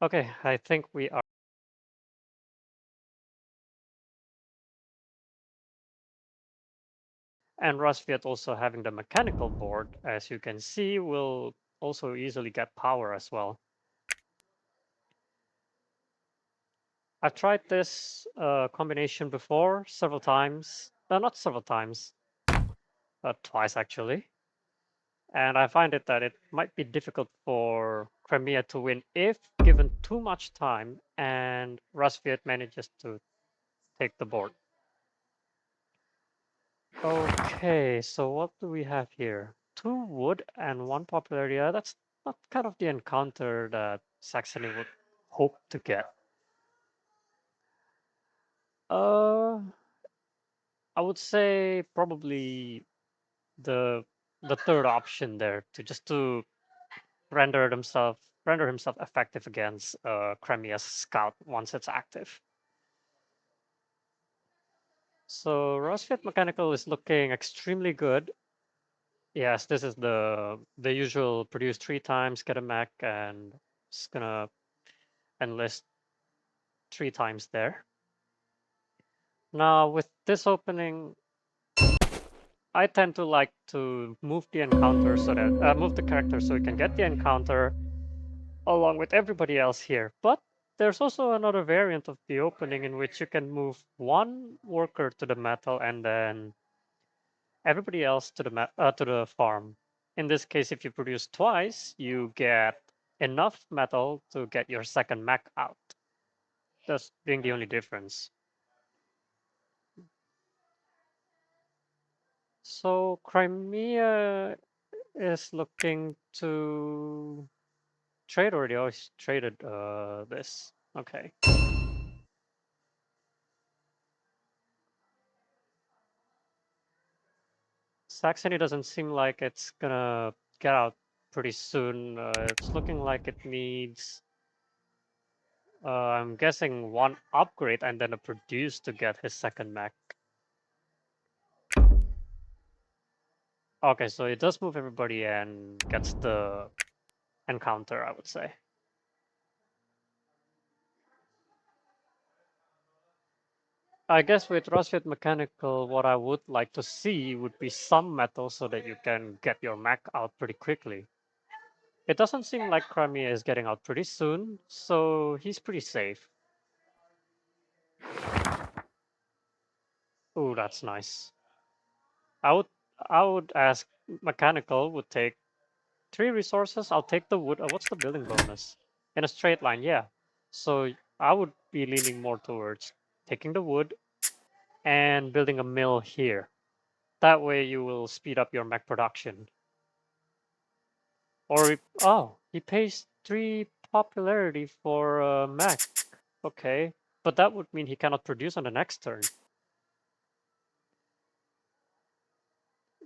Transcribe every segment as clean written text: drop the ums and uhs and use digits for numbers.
Okay, I think we are. And Rusviet also having the mechanical board, as you can see, will also easily get power as well. I've tried this combination before several times. Not several times, twice actually. And I find it that it might be difficult for Crimea to win if given too much time and Rusviet manages to take the board. Okay, so what do we have here? 2 wood and 1 popularity. That's not kind of the encounter that Saxony would hope to get. Uh, I would say probably the the third option there to just to render himself effective against Crimea's scout once it's active. So Rusviet Mechanical is looking extremely good. Yes, this is the usual produce 3 times, get a mech, and it's gonna enlist 3 times there. Now with this opening, I tend to like to move the encounter so that move the character so we can get the encounter along with everybody else here. But there's also another variant of the opening in which you can move 1 worker to the metal and then everybody else to the farm. In this case, if you produce twice, you get enough metal to get your second mech out. That's being the only difference. So Crimea is looking to trade already. Oh, he's traded this. Okay. Saxony doesn't seem like it's gonna get out pretty soon. It's looking like it needs, I'm guessing, 1 upgrade and then a produce to get his second mech. Okay, so it does move everybody and gets the encounter, I would say. I guess with Rusviet Mechanical, what I would like to see would be some metal so that you can get your mech out pretty quickly. It doesn't seem like Crimea is getting out pretty soon, so he's pretty safe. Ooh, that's nice. I would I would ask Mechanical would take 3 resources. I'll take the wood. What's the building bonus? In a straight line, yeah. So I would be leaning more towards taking the wood and building a mill here. That way you will speed up your mech production. Or he pays 3 popularity for mech. Okay, but that would mean he cannot produce on the next turn.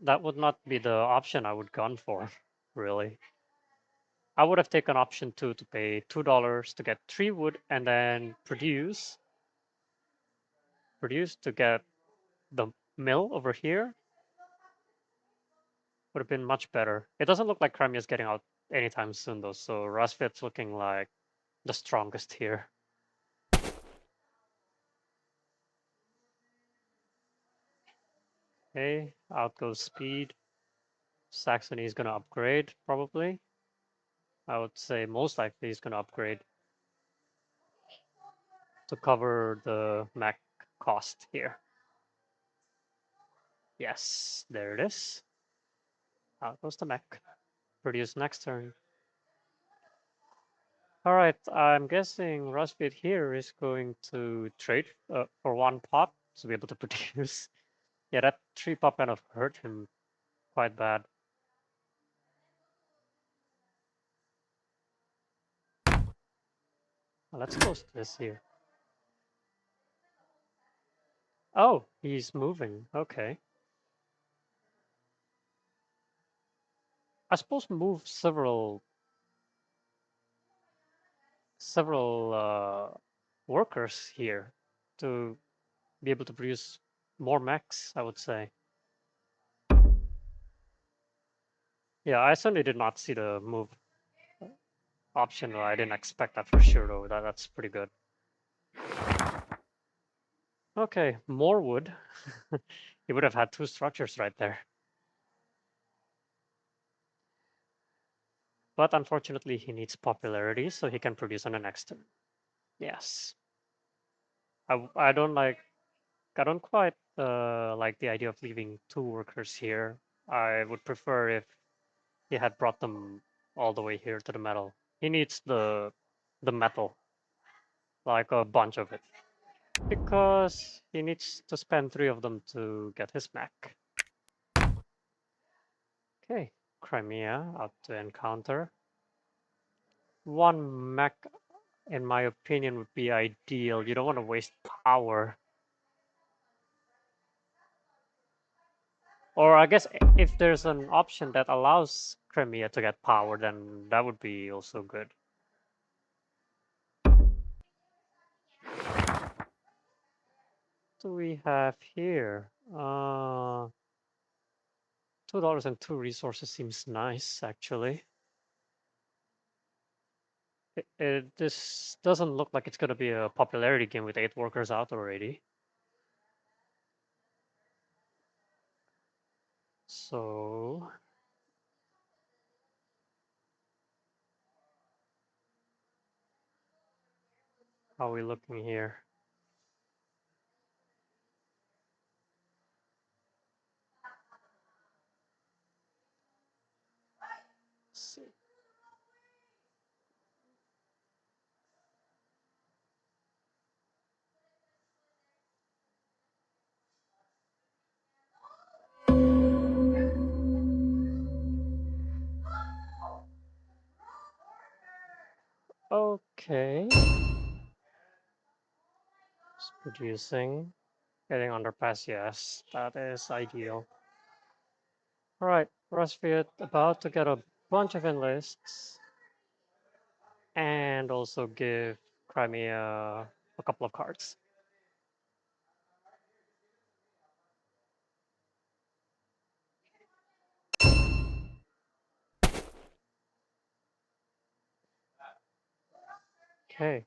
That would not be the option I would gone for, really. I would have taken option 2 to pay $2 to get 3 wood and then produce to get the mill over here. Would have been much better. It doesn't look like Crimea is getting out anytime soon though, so Rusviet's looking like the strongest here. Okay, out goes speed. Saxony is gonna upgrade, probably. I would say most likely he's gonna upgrade to cover the mech cost here. Yes, there it is. Out goes the mech. Produce next turn. All right, I'm guessing Rusviet here is going to trade for 1 pop to be able to produce. Yeah, that 3 pop kind of hurt him quite bad. Well, let's close this here. Oh, he's moving. Okay. I suppose move several workers here to be able to produce more mechs, I would say. Yeah, I certainly did not see the move. option. I didn't expect that for sure, though. That's pretty good. Okay, more wood. He would have had 2 structures right there. But unfortunately, he needs popularity so he can produce on the next turn. Yes. I don't like, I don't quite like the idea of leaving 2 workers here. I would prefer if he had brought them all the way here to the metal. He needs the metal, like a bunch of it, because he needs to spend 3 of them to get his mech. Okay, Crimea out to encounter. 1 mech, in my opinion, would be ideal. You don't want to waste power. Or I guess if there's an option that allows Crimea to get power, then that would be also good. What do we have here? $2 and 2 resources seems nice, actually. This doesn't look like it's going to be a popularity game with 8 workers out already. So how are we looking here? Let's see. Okay. It's producing. Getting underpass, yes. That is ideal. Alright, Rusviet about to get a bunch of enlists and also give Crimea a couple of cards. Okay.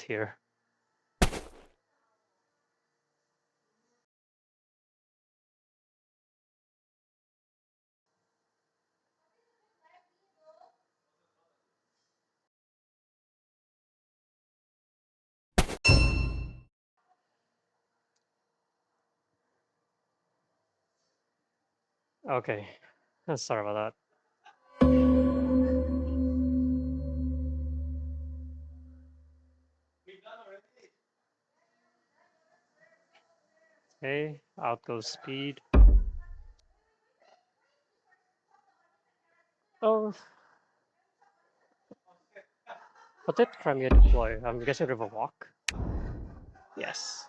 Here. Okay. Sorry about that. Okay, out goes speed. Oh, what did Crimea deploy? I'm guessing River Walk. Yes.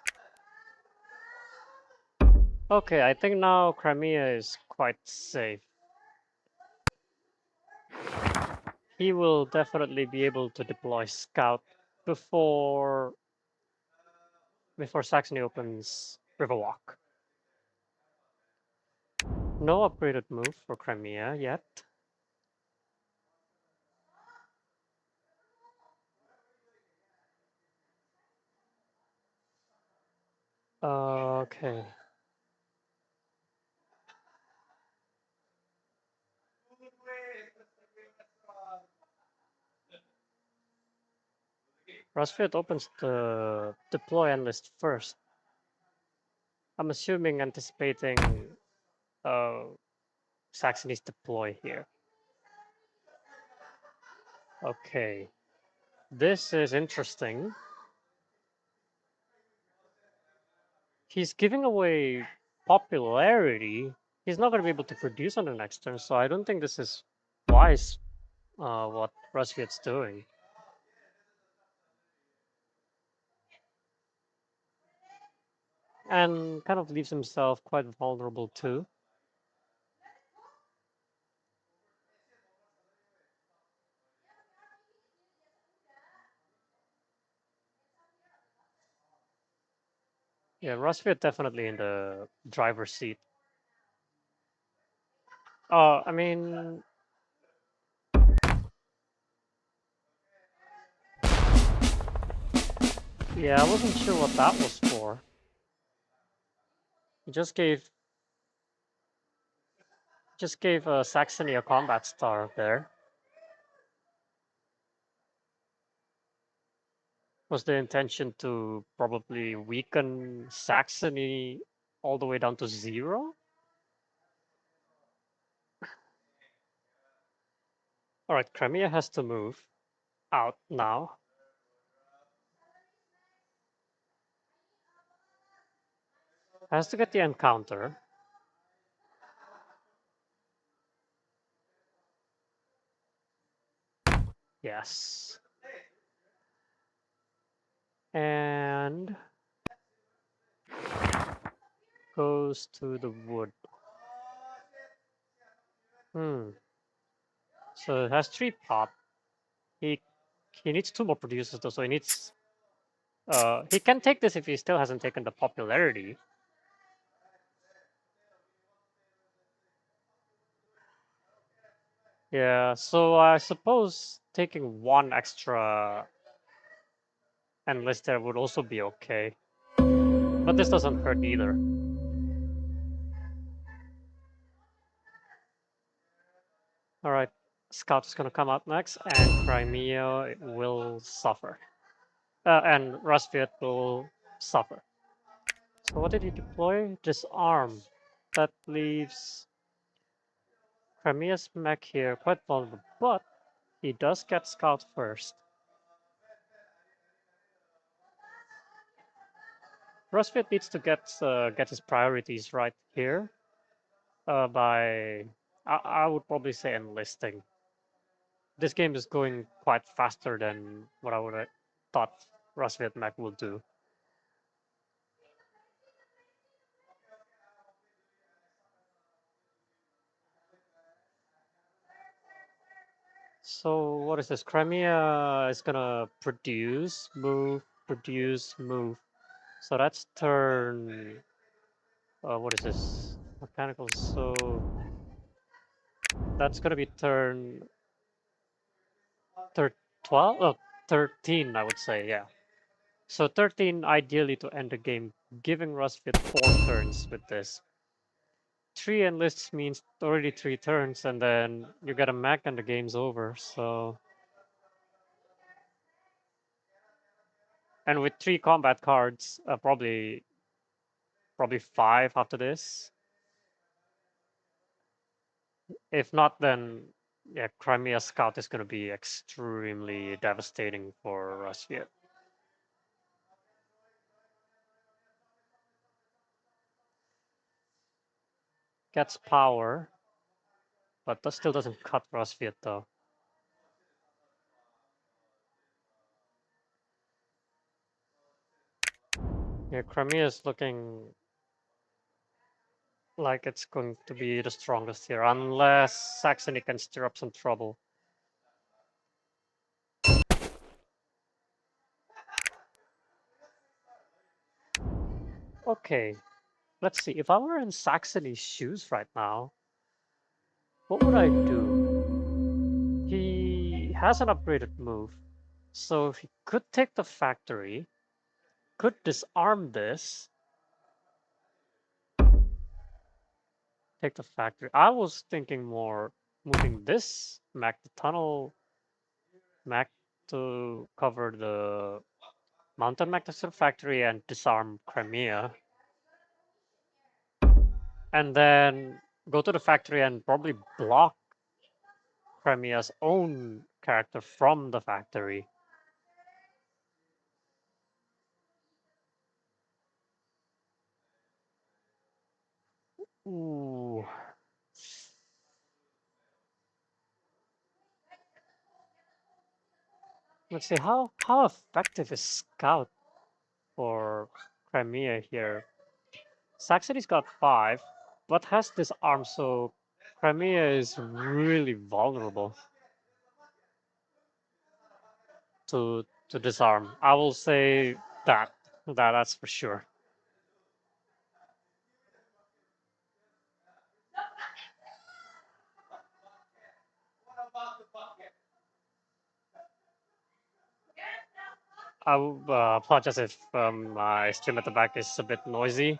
Okay, I think now Crimea is quite safe. He will definitely be able to deploy Scout before Saxony opens Riverwalk. No upgraded move for Crimea yet. Okay. Rusviet opens the deploy enlist first. I'm assuming anticipating Saxony's deploy here. Okay. This is interesting. He's giving away popularity. He's not going to be able to produce on the next turn, so I don't think this is wise, what Rusviet's doing. And kind of leaves himself quite vulnerable too. Yeah, Rusviet definitely in the driver's seat. I mean, yeah, I wasn't sure what that was for. He just gave Saxony a combat star there. Was the intention to probably weaken Saxony all the way down to 0? All right, Crimea has to move out now. Has to get the encounter. Yes. And goes to the wood. So it has 3 pop. He he needs 2 more producers though, so he can take this if he still hasn't taken the popularity. Yeah, so I suppose taking 1 extra enlister would also be okay. But this doesn't hurt either. All right, Scout is gonna come out next, and Crimea will suffer. And Rusviet will suffer. So what did he deploy? Disarm. That leaves Crimea's mech here quite vulnerable, but he does get Scout first. Rusviet needs to get his priorities right here by I would probably say enlisting. This game is going quite faster than what I would have thought Rusviet mech will do. So what is this? Crimea is gonna produce, move. So that's turn. What is this? Mechanical. So that's gonna be turn 12. Oh, 13, I would say. Yeah. So 13 ideally to end the game, giving Rusviet 4 turns with this. 3 enlists means already 3 turns, and then you get a mech and the game's over. So. And with 3 combat cards, probably 5 after this. If not, then yeah, Crimea Scout is going to be extremely devastating for Rusviet. Gets power, but that still doesn't cut Rusviet though. Yeah, Crimea is looking like it's going to be the strongest here, unless Saxony can stir up some trouble. Okay, let's see. If I were in Saxony's shoes right now, what would I do? He has an upgraded move, so he could take the factory, could disarm this, take the factory. I was thinking more moving this mech, the tunnel mech, to cover the mountain mech to the factory and disarm Crimea. And then go to the factory and probably block Crimea's own character from the factory. Ooh. Let's see, how effective is Scout for Crimea here? Saxony's got 5, but has this arm, so Crimea is really vulnerable to disarm. I will say that's for sure. I apologize if my stream at the back is a bit noisy.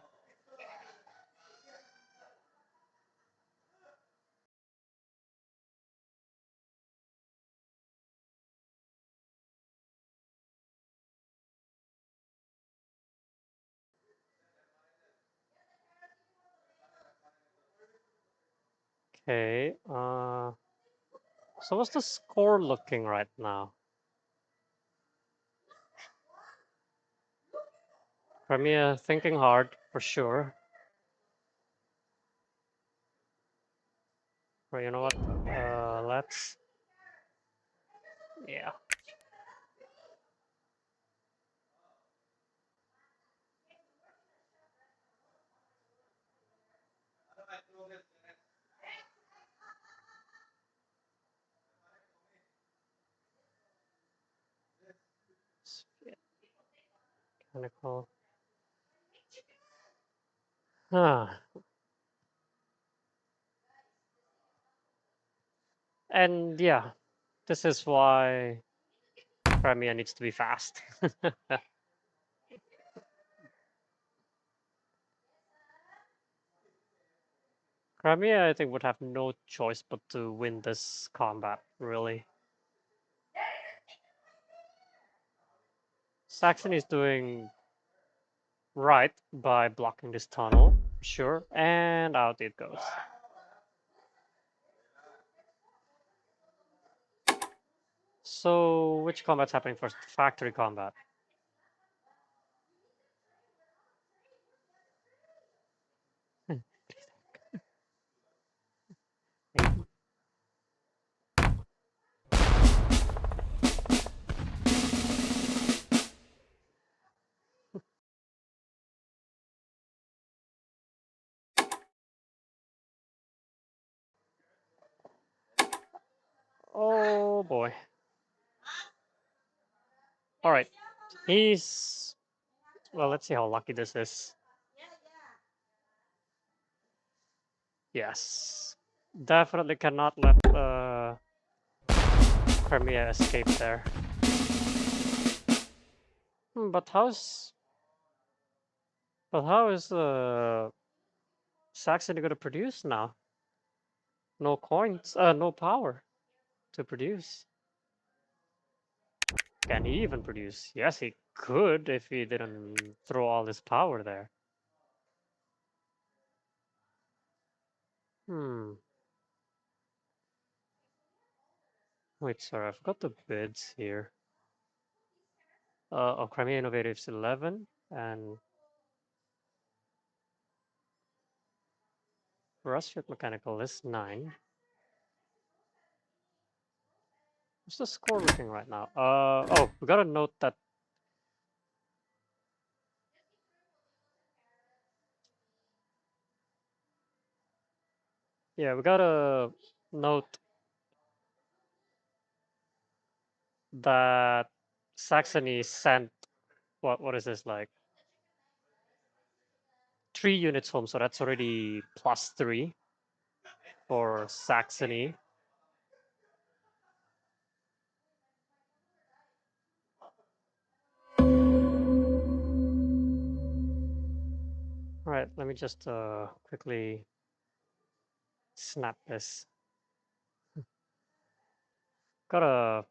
Okay. So what's the score looking right now? Crimea thinking hard for sure. Or you know what? Let's. Yeah. Mechanical. Ah. And yeah, this is why Crimea needs to be fast. Crimea, I think, would have no choice but to win this combat, really. Saxony is doing right by blocking this tunnel, sure, and out it goes. So, which combat's happening first? Factory combat. Oh boy. All right. He's. Well, let's see how lucky this is. Yes. Definitely cannot let Crimea escape there. But how is Saxony going to produce now? No coins, no power to produce. Can he even produce? Yes, he could if he didn't throw all his power there. Hmm. Wait, sorry, I forgot the bids here. Crimea Innovatives 11 and Rusviet Mechanical is 9. What's the score looking right now? Oh, we gotta note that. Yeah, we gotta note that Saxony sent what is this like 3 units home, so that's already +3 for Saxony. All right, let me just quickly snap this. Got a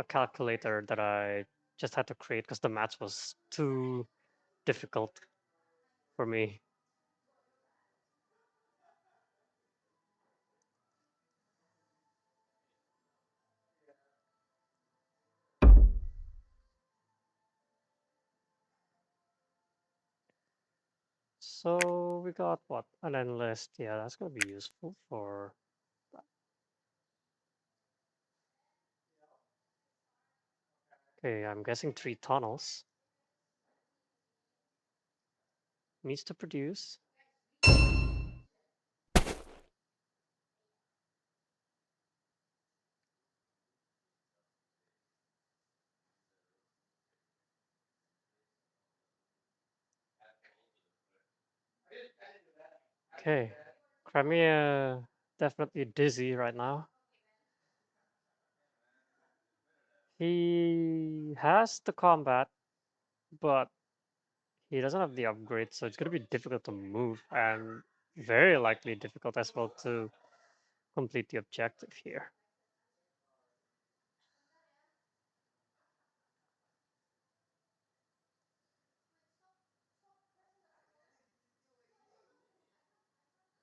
calculator that I just had to create because the match was too difficult for me. So we got what? An enlist. Yeah, that's gonna be useful for. Okay, I'm guessing 3 tunnels. Needs to produce. Okay, Crimea definitely dizzy right now. He has the combat, but he doesn't have the upgrade, so it's going to be difficult to move and very likely difficult as well to complete the objective here.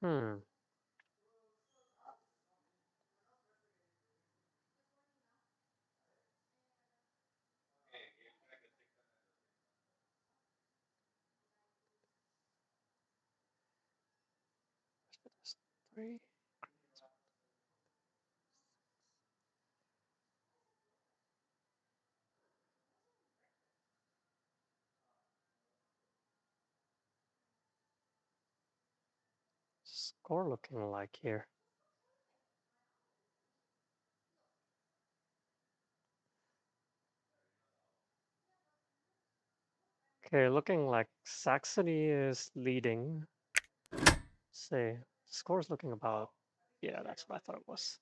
Hmm. Three. Score looking like here? Okay, looking like Saxony is leading. Say, score's looking about. Yeah, that's what I thought it was.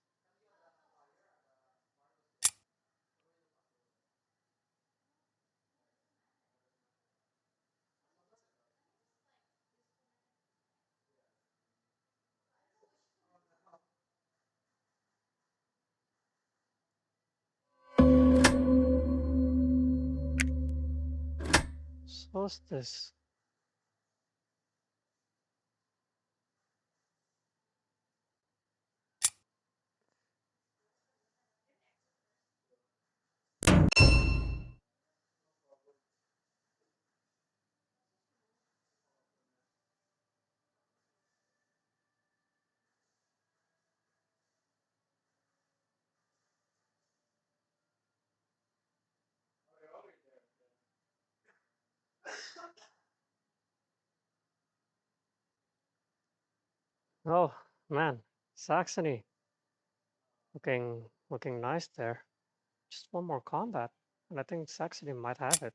So what's this? Oh man, Saxony looking nice there. Just one more combat, and I think Saxony might have it.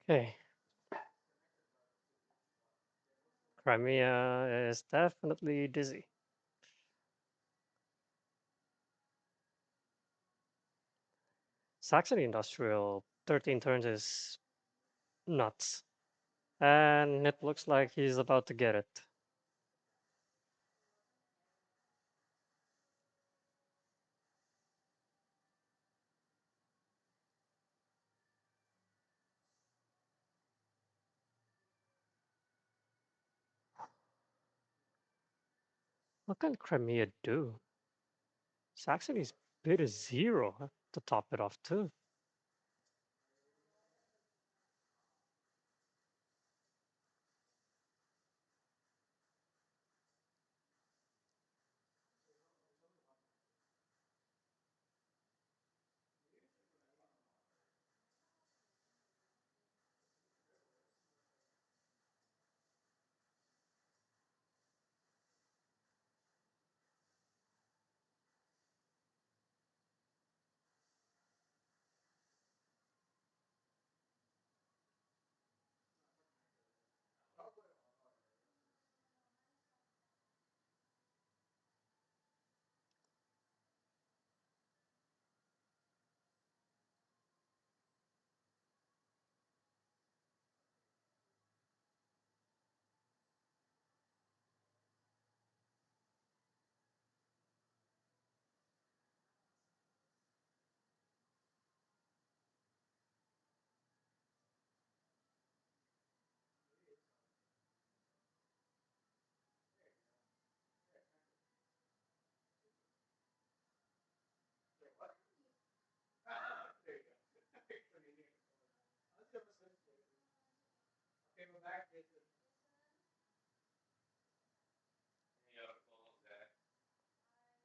Okay, Crimea is definitely dizzy. Saxony Industrial 13 turns is nuts, and it looks like he's about to get it. What can Crimea do? Saxony's bid is 0 to top it off too.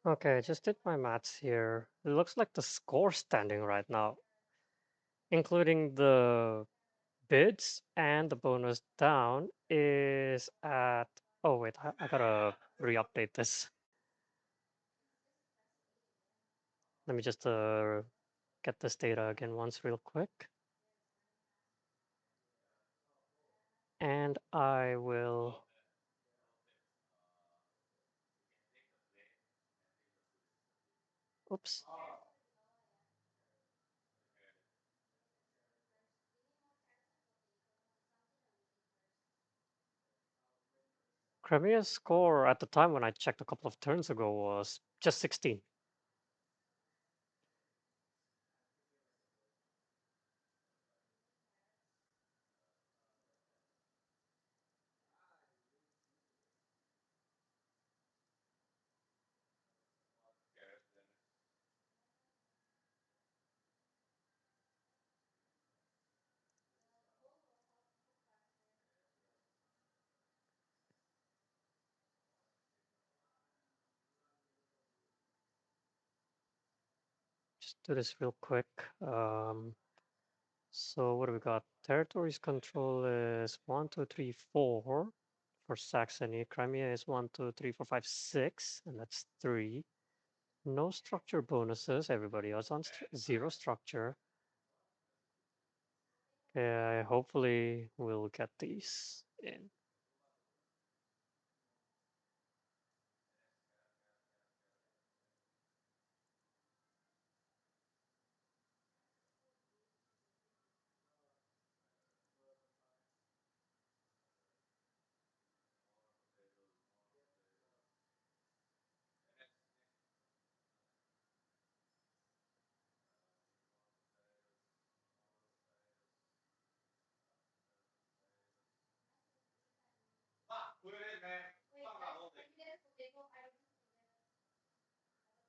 Okay, I just did my maths here. It looks like the score standing right now, including the bids and the bonus down, is at. Oh, wait, I gotta re update this. Let me just get this data again once, real quick. And I will. Oops. Crimea's score at the time when I checked a couple of turns ago was just 16. Just do this real quick. So what do we got? Territories control is 1, 2, 3, 4 for Saxony. Crimea is 1, 2, 3, 4, 5, 6, and that's 3. No structure bonuses. Everybody else on 0 structure. Okay, hopefully we'll get these in.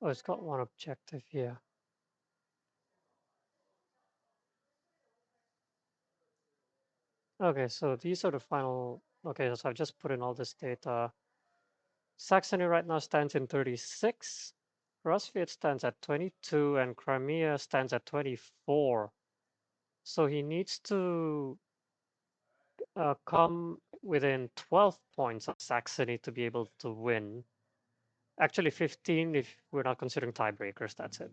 Oh, it's got one objective, yeah. Okay, so these are the final. Okay, so I've just put in all this data. Saxony right now stands in 36. Rusviet stands at 22, and Crimea stands at 24. So he needs to come within 12 points of Saxony to be able to win. Actually, 15 if we're not considering tiebreakers, that's it.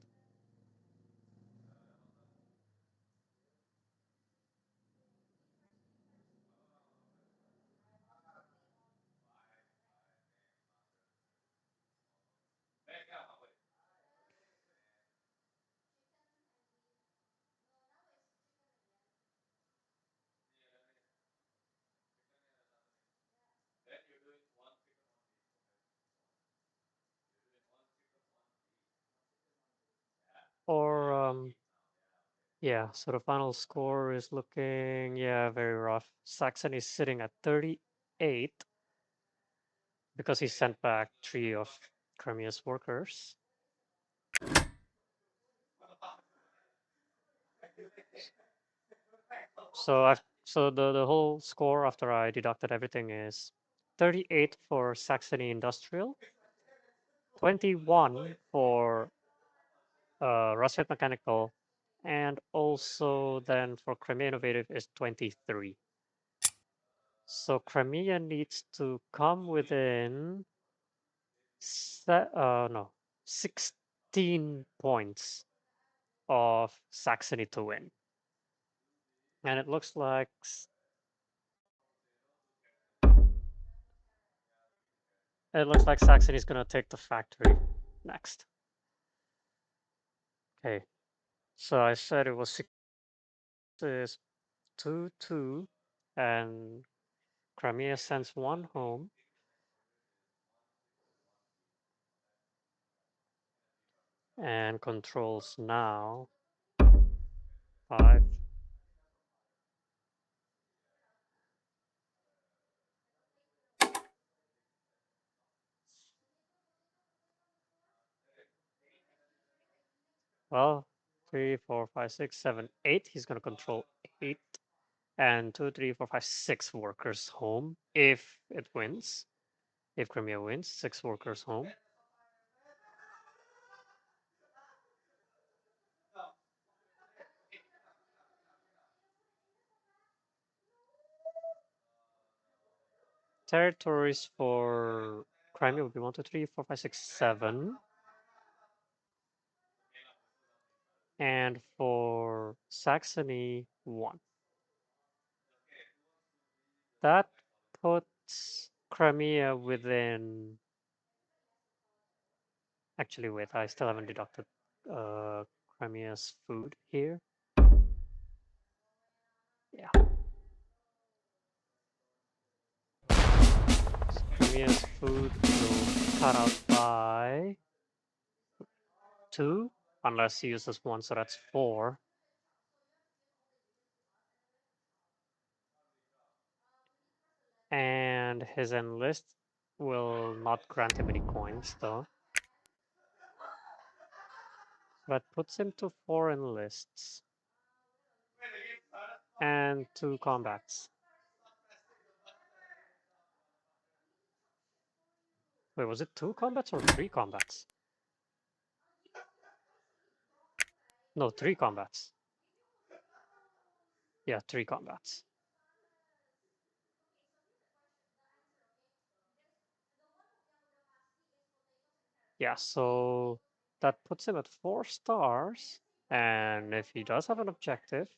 Or, yeah, so the final score is looking, yeah, very rough. Saxony is sitting at 38 because he sent back 3 of Crimea's workers. So the whole score after I deducted everything is 38 for Saxony Industrial, 21 for Rusviet Mechanical, and also then for Crimea Innovative is 23. So Crimea needs to come within no 16 points of Saxony to win, and it looks like Saxony is gonna take the factory next. Okay, so I said it was 2-2, and Crimea sends one home. And controls now 5. Well, 3, 4, 5, 6, 7, 8. He's going to control 8. And 2, 3, 4, 5, 6 workers home if it wins. If Crimea wins, 6 workers home. territories for Crimea would be 1, 2, 3, 4, 5, 6, 7. And for Saxony, 1. That puts Crimea within. Actually, wait, I still haven't deducted Crimea's food here. Yeah. So Crimea's food will cut out by 2, unless he uses 1, so that's 4. And his enlist will not grant him any coins, though. That puts him to 4 enlists. And 2 combats. Wait, was it 2 combats or 3 combats? No, 3 combats. Yeah, 3 combats. Yeah, so that puts him at 4 stars. And if he does have an objective,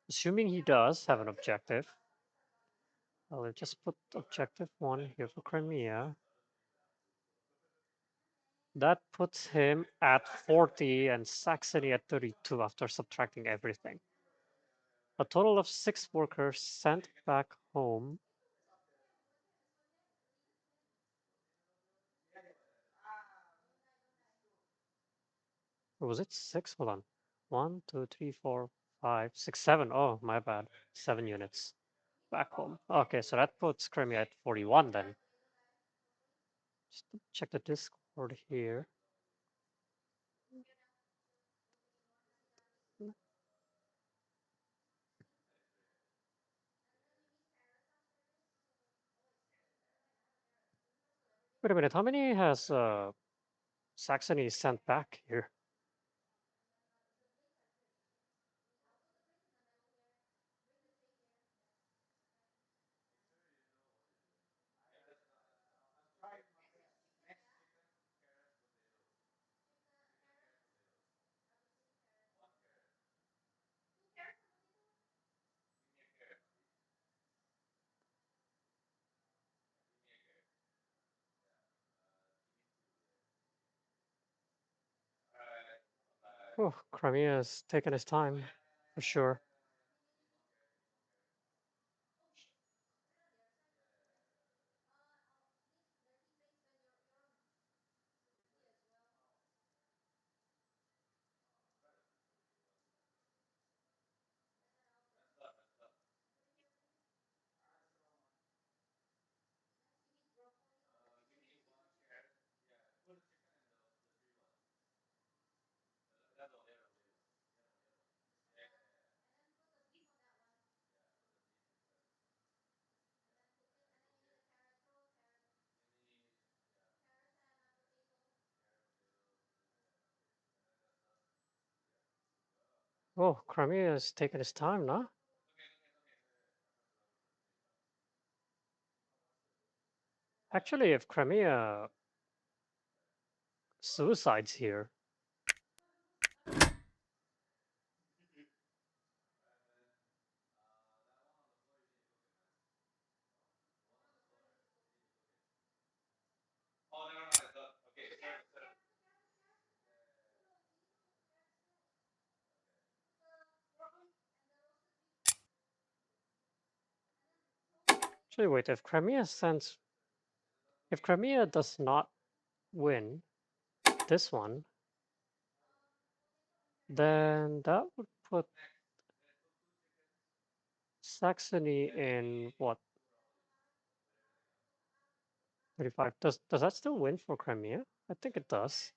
assuming he does have an objective, I'll just put objective 1 here for Crimea. That puts him at 40 and Saxony at 32 after subtracting everything. A total of 6 workers sent back home. Or was it 6? Hold on. 1, 2, 3, 4, 5, 6, 7. Oh, my bad. 7 units back home. Okay, so that puts Crimea at 41 then. Just check the Discord here. Wait a minute, how many has Saxony sent back here? Oh, Crimea has taken his time, for sure. Oh, Crimea has taken his time, no? Actually, if Crimea suicides here, actually, wait, if Crimea does not win this one, then that would put Saxony in what? 35. Does that still win for Crimea? I think it does.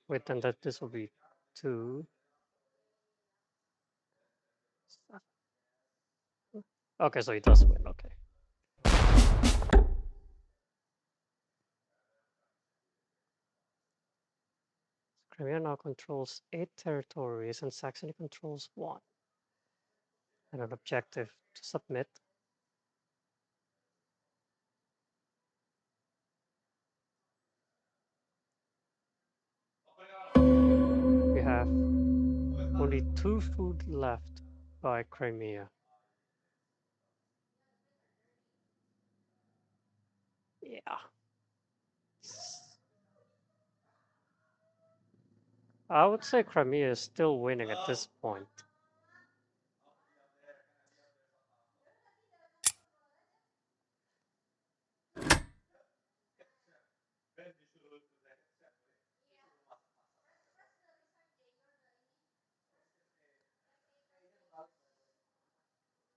Wait, then this will be 2. Okay, so he does win. Okay. Crimea now controls 8 territories and Saxony controls 1. And an objective to submit. We have only 2 food left by Crimea. Yeah. I would say Crimea is still winning at this point.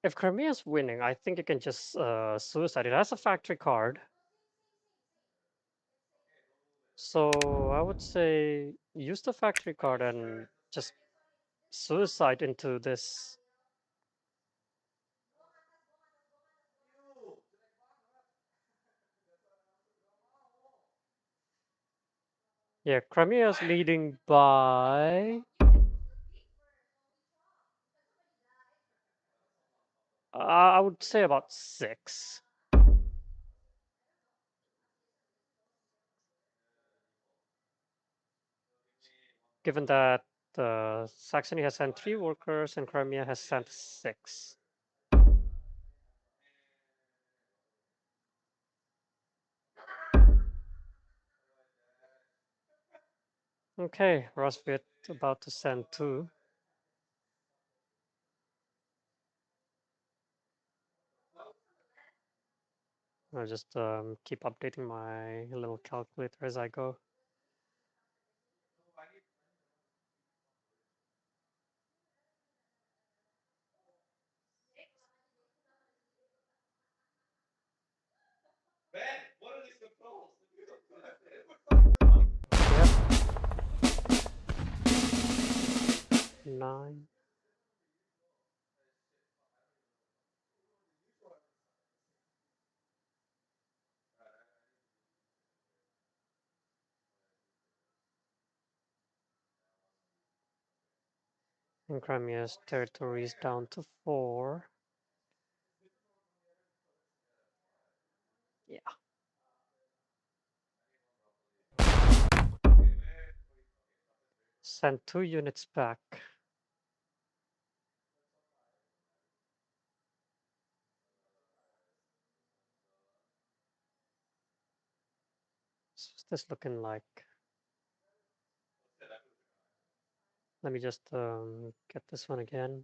If Crimea is winning, I think you can just suicide. It has a factory card. So I would say use the factory card and just suicide into this. Yeah, Crimea is leading by I would say about 6. Given that Saxony has sent 3 workers and Crimea has sent 6. Okay, Rusviet about to send 2. I'll just keep updating my little calculator as I go. Yep. 9. And Crimea's territory is down to 4. Yeah. Send 2 units back. What's this looking like? Let me just get this one again.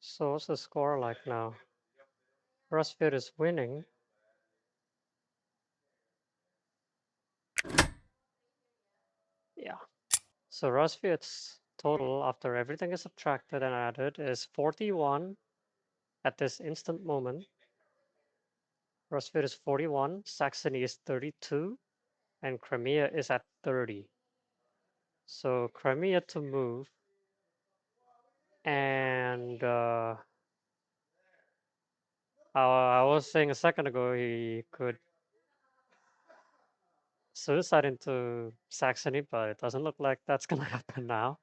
So what's the score like now? Rusviet is winning. Yeah. So Rusviet's total after everything is subtracted and added is 41 at this instant moment. Rusviet is 41, Saxony is 32, and Crimea is at 30. So Crimea to move, and I was saying a second ago he could suicide into Saxony, but it doesn't look like that's gonna happen now.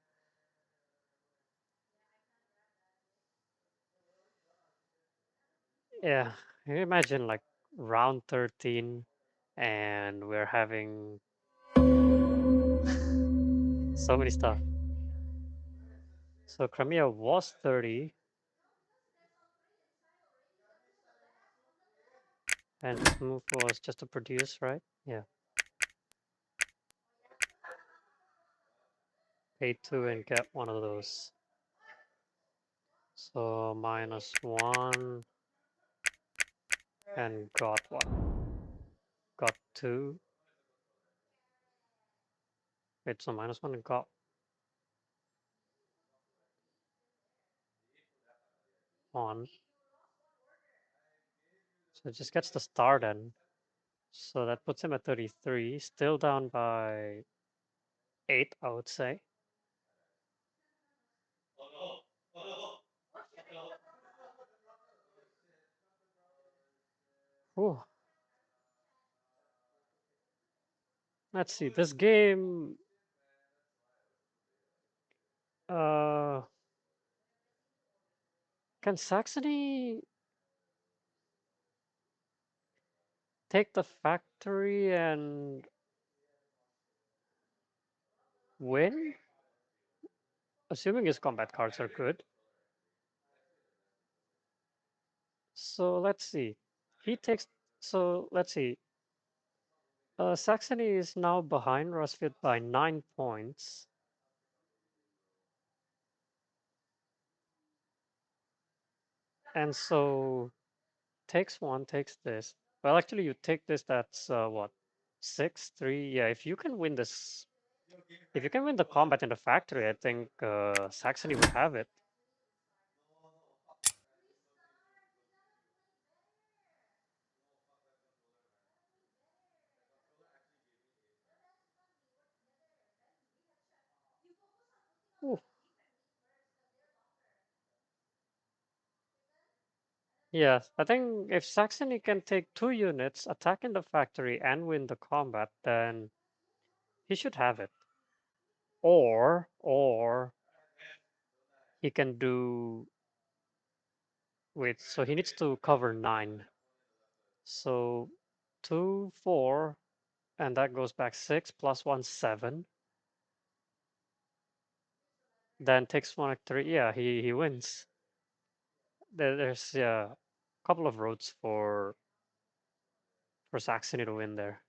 Yeah, can you imagine like round 13, And we're having so many stuff. So Crimea was 30, and this move was just to produce, right? Yeah. Pay 2 and get one of those. So -1 and got what? Got 2. Wait, so -1 and got 1. So it just gets the star then. So that puts him at 33, still down by 8, I would say. Ooh. Let's see, this game uh can Saxony take the factory and win? Assuming his combat cards are good. So let's see. He takes. So let's see. Saxony is now behind Rusviet by 9 points. And so takes 1, takes this. Well, actually, you take this, that's what? 6, 3. Yeah, if you can win this, if you can win the combat in the factory, I think Saxony would have it. Ooh. Yes, I think if Saxony can take 2 units, attack in the factory, and win the combat, then he should have it. Or he can do. Wait, so he needs to cover 9. So 2, 4, and that goes back 6 plus 1, 7. Then takes 1 at 3. Yeah, he wins. There's a couple of roads for Saxony to win there.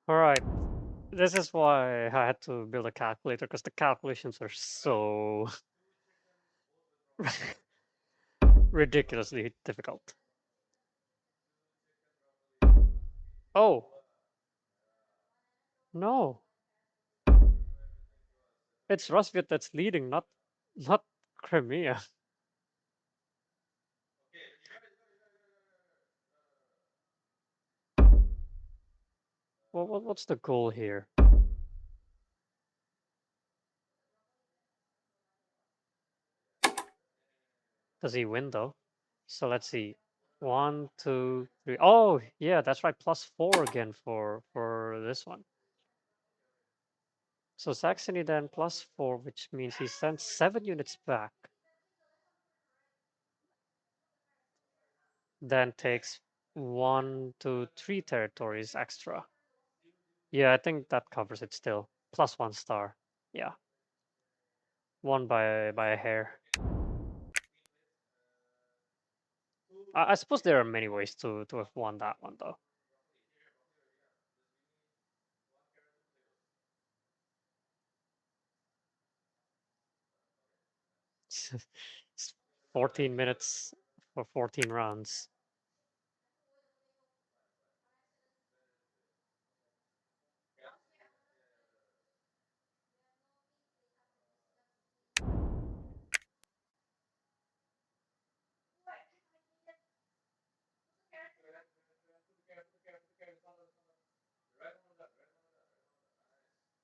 All right. This is why I had to build a calculator, because the calculations are so ridiculously difficult. Oh, no. It's Rusviet that's leading, not Crimea. What's the goal here? Does he win though? So let's see. 1, 2, 3. Oh, yeah, that's right. +4 again for this one. So Saxony then +4, which means he sends 7 units back. Then takes 1, 2, 3 territories extra. Yeah, I think that covers it still. +1 star. Yeah. Won by a hair. I suppose there are many ways to have won that one though. It's 14 minutes for 14 rounds.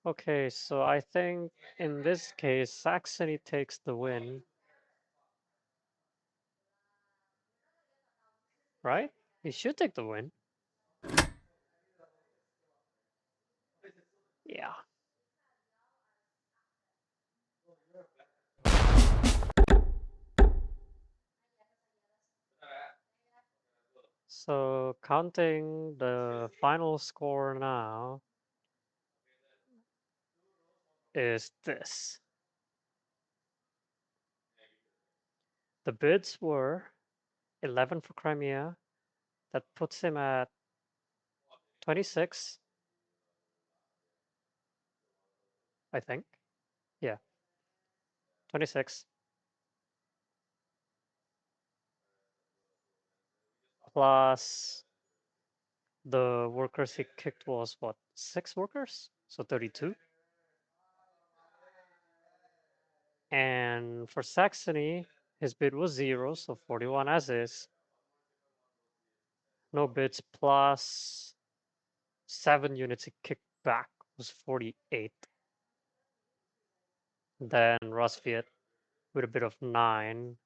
Okay, so I think in this case, Saxony takes the win, right? He should take the win. Yeah. So counting the final score now is this. The bids were 11 for Crimea. That puts him at 26, I think. Yeah, 26. Plus the workers he kicked was what, 6 workers? So 32. And for Saxony, his bid was 0, so 41 as is. No bids plus 7 units he kicked back was 48. Then Rusviet with a bid of 9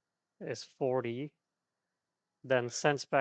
is 40. Then sends back